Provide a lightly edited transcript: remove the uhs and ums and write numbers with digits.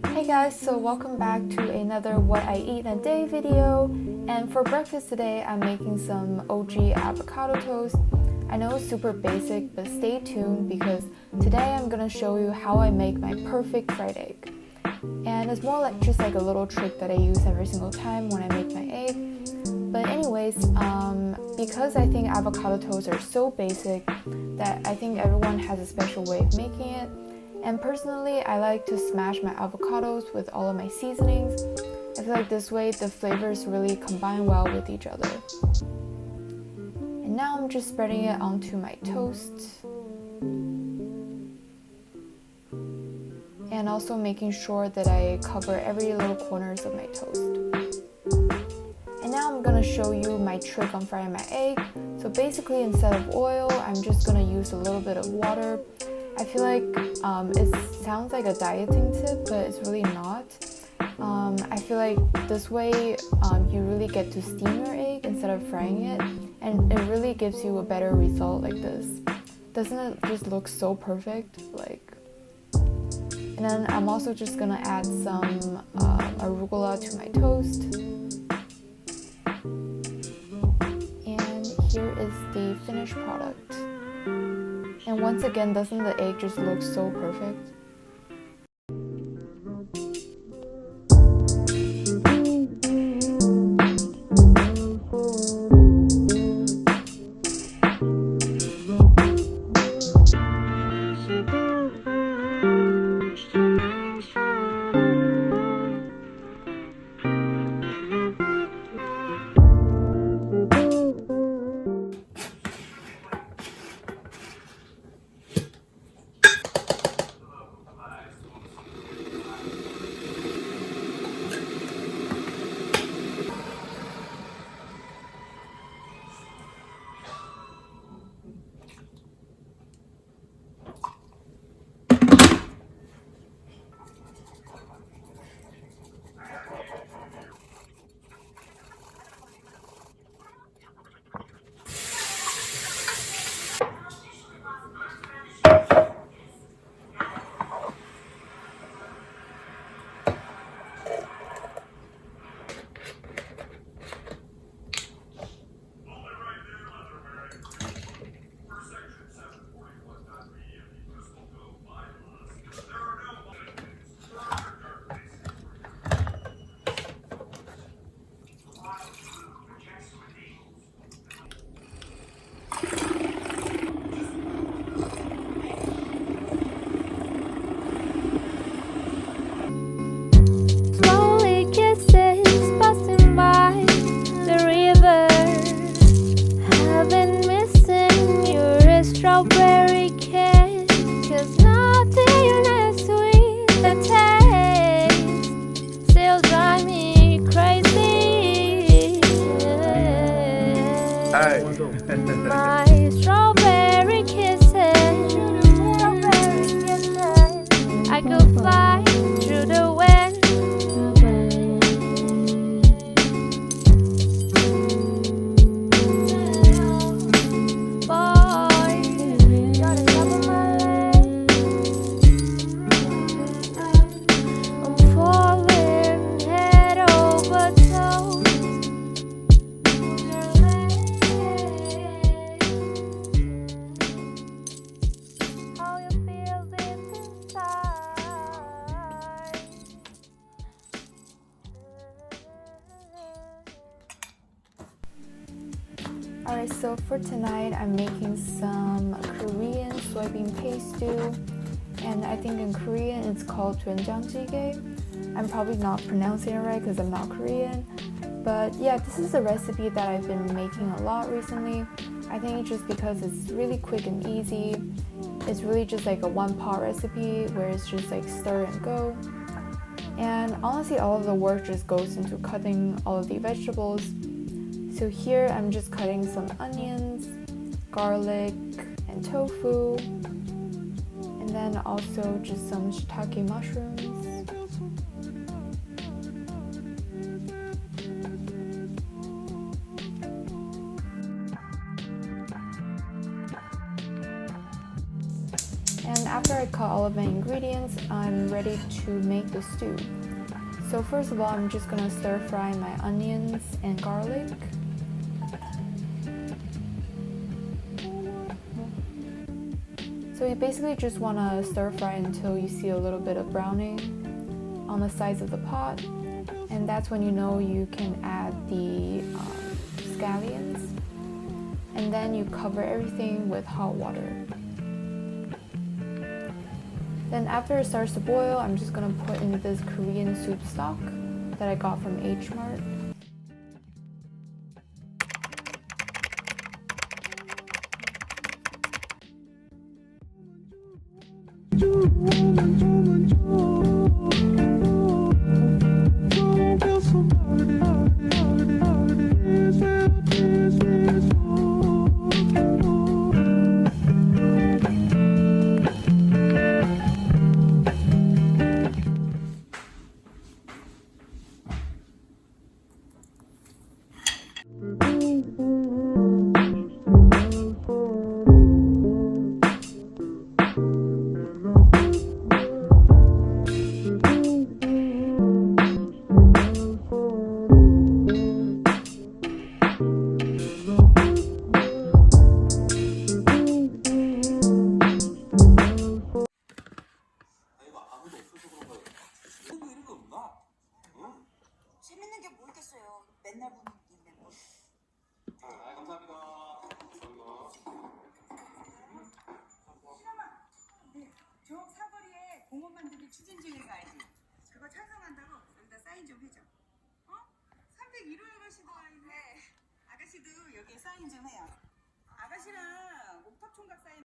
Hey guys, so welcome back to another what I eat in a day video. And for breakfast today, I'm making some OG avocado toast. I know it's super basic, but stay tuned because today I'm gonna show you how I make my perfect fried egg. And it's more like just like a little trick that I use every single time when I make my egg. But anyways, because I think avocado toasts are so basic that I think everyone has a special way of making it. And personally, I like to smash my avocados with all of my seasonings. I feel like this way the flavors really combine well with each other. And now I'm just spreading it onto my toast. And also making sure that I cover every little corners of my toast. And now I'm gonna show you my trick on frying my egg. So basically, instead of oil, I'm just gonna use a little bit of water. I feel like it sounds like a dieting tip, but it's really not. I feel like this way you really get to steam your egg instead of frying it, and it really gives you a better result like this. Doesn't it just look so perfect? And then I'm also just gonna add some arugula to my toast. And here is the finished product. And once again, doesn't the egg just look so perfect? My strawberry kisses, I could fly through the wind. Boy, gotta cover my legs. I'm falling head over toes. Alright, so for tonight I'm making some Korean soybean paste stew, and I think in Korean it's called doenjanjjigae. I'm probably not pronouncing it right because I'm not Korean, but yeah, this is a recipe that I've been making a lot recently. I think it's just because it's really quick and easy. It's really just like a one-pot recipe where it's just like stir and go. And honestly, all of the work just goes into cutting all of the vegetables. So here I'm just cutting some onions, garlic, and tofu, and then also just some shiitake mushrooms. And after I cut all all of my ingredients, I'm ready to make the stew. So first of all, I'm just gonna stir fry my onions and garlic. So you basically just want to stir fry until you see a little bit of browning on the sides of the pot, and that's when you know you can add the scallions, and then you cover everything with hot water. Then after it starts to boil, I'm just gonna put in this Korean soup stock that I got from H-mart. 재밌는 게 뭐 있겠어요. 맨날 보는 일인데 뭐. 감사합니다. 실험아, 네, 저 사거리에 공원 만들기 추진 중인 거 알지? 그거 찬성한다고 여기다 사인 좀 해줘. 어? 301호 아가씨도 와 있네. 아가씨도 여기에 사인 좀 해요. 아가씨랑 옥탑 총각 사인.